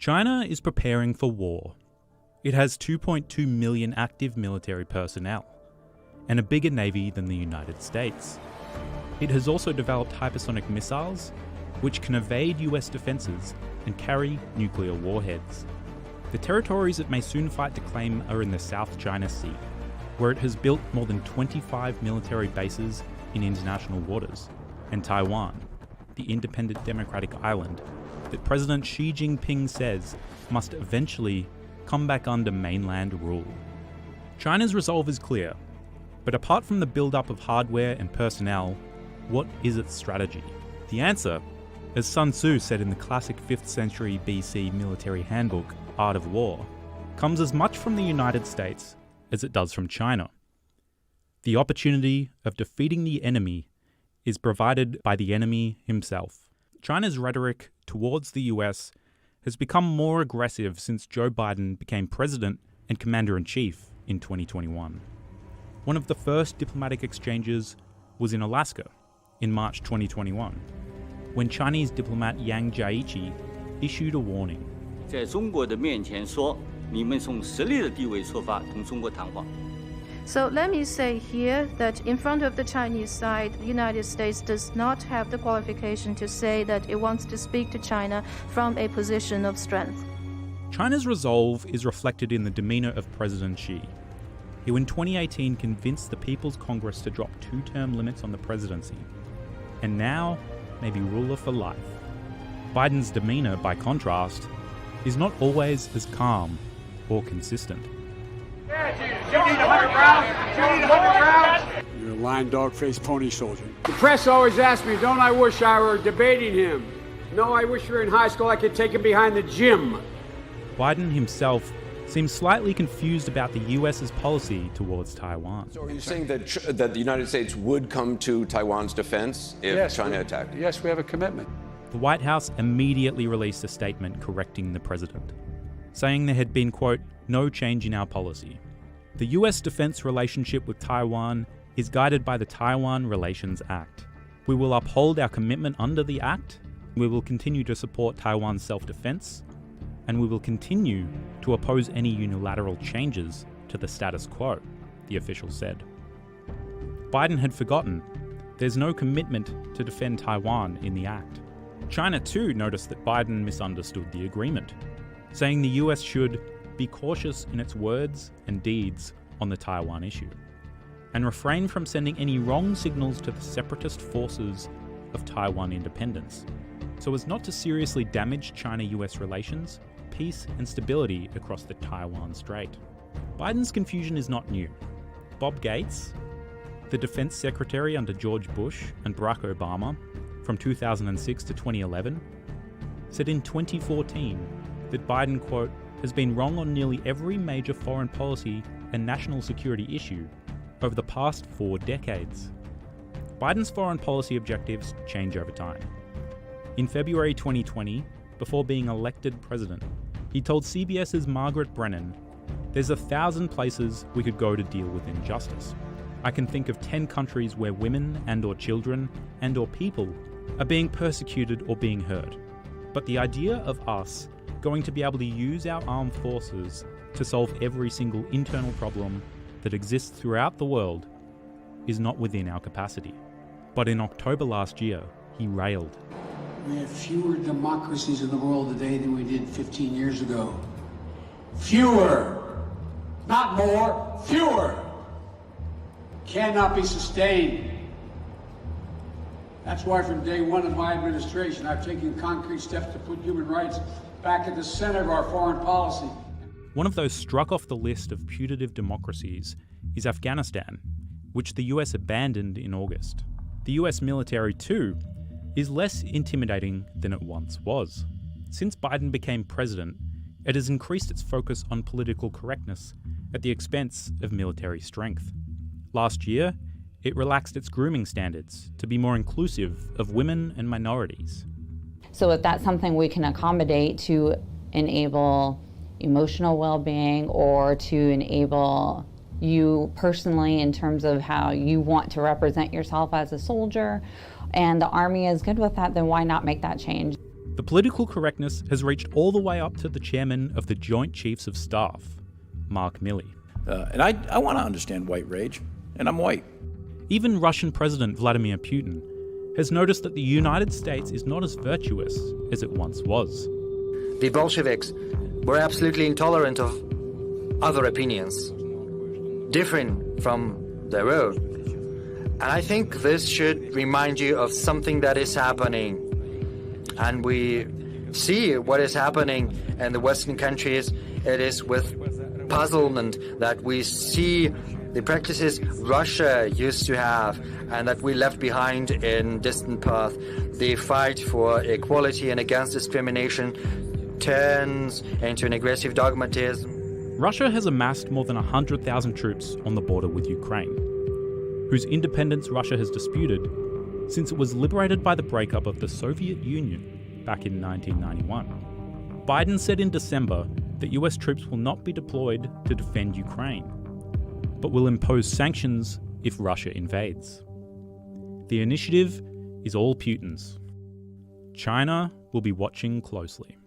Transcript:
China is preparing for war. It has 2.2 million active military personnel, and a bigger navy than the United States. It has also developed hypersonic missiles, which can evade US defences and carry nuclear warheads. The territories it may soon fight to claim are in the South China Sea, where it has built more than 25 military bases in international waters, and Taiwan, the independent democratic island that President Xi Jinping says must eventually come back under mainland rule. China's resolve is clear, but apart from the build-up of hardware and personnel, what is its strategy? The answer, as Sun Tzu said in the classic 5th century BC military handbook, Art of War, comes as much from the United States as it does from China. The opportunity of defeating the enemy is provided by the enemy himself. China's rhetoric towards the US has become more aggressive since Joe Biden became president and commander-in-chief in 2021. One of the first diplomatic exchanges was in Alaska in March 2021, when Chinese diplomat Yang Jiechi issued a warning. 在中国的面前说，你们从实力的地位出发，同中国谈话。 So let me say here that in front of the Chinese side, the United States does not have the qualification to say that it wants to speak to China from a position of strength. China's resolve is reflected in the demeanour of President Xi, who in 2018 convinced the People's Congress to drop 2-term limits on the presidency, and now may be ruler for life. Biden's demeanour, by contrast, is not always as calm or consistent. You're a lying dog-faced pony soldier. The press always asks me, don't I wish I were debating him? No, I wish we were in high school, I could take him behind the gym. Biden himself seems slightly confused about the US's policy towards Taiwan. So are you saying that the United States would come to Taiwan's defense if China attacked? Yes, we have a commitment. The White House immediately released a statement correcting the president, saying there had been, quote, no change in our policy. The US defense relationship with Taiwan is guided by the Taiwan Relations Act. We will uphold our commitment under the Act, we will continue to support Taiwan's self-defense, and we will continue to oppose any unilateral changes to the status quo, the official said. Biden had forgotten there's no commitment to defend Taiwan in the Act. China too noticed that Biden misunderstood the agreement, saying the US should be cautious in its words and deeds on the Taiwan issue, and refrain from sending any wrong signals to the separatist forces of Taiwan independence, so as not to seriously damage China-US relations, peace and stability across the Taiwan Strait. Biden's confusion is not new. Bob Gates, the defense secretary under George Bush and Barack Obama from 2006 to 2011, said in 2014 that Biden, quote, has been wrong on nearly every major foreign policy and national security issue over the past 4 decades. Biden's foreign policy objectives change over time. In February 2020, before being elected president, he told CBS's Margaret Brennan, "There's 1,000 places we could go to deal with injustice. I can think of 10 countries where women and/or children and/or people are being persecuted or being hurt. But the idea of us going to be able to use our armed forces to solve every single internal problem that exists throughout the world is not within our capacity." But in October last year, he railed. We have fewer democracies in the world today than we did 15 years ago. Fewer, not more, fewer. Cannot be sustained. That's why from day one of my administration, I've taken concrete steps to put human rights back at the center of our foreign policy. One of those struck off the list of putative democracies is Afghanistan, which the US abandoned in August. The US military, too, is less intimidating than it once was. Since Biden became president, it has increased its focus on political correctness at the expense of military strength. Last year, it relaxed its grooming standards to be more inclusive of women and minorities. So if that's something we can accommodate to enable emotional well-being or to enable you personally in terms of how you want to represent yourself as a soldier, and the Army is good with that, then why not make that change? The political correctness has reached all the way up to the chairman of the Joint Chiefs of Staff, Mark Milley. And I want to understand white rage, and I'm white. Even Russian President Vladimir Putin has noticed that the United States is not as virtuous as it once was. The Bolsheviks were absolutely intolerant of other opinions, different from their own. And I think this should remind you of something that is happening. And we see what is happening in the Western countries. It is with puzzlement that we see the practices Russia used to have and that we left behind in distant past. The fight for equality and against discrimination turns into an aggressive dogmatism. Russia has amassed more than 100,000 troops on the border with Ukraine, whose independence Russia has disputed since it was liberated by the breakup of the Soviet Union back in 1991. Biden said in December that US troops will not be deployed to defend Ukraine, but will impose sanctions if Russia invades. The initiative is all Putin's. China will be watching closely.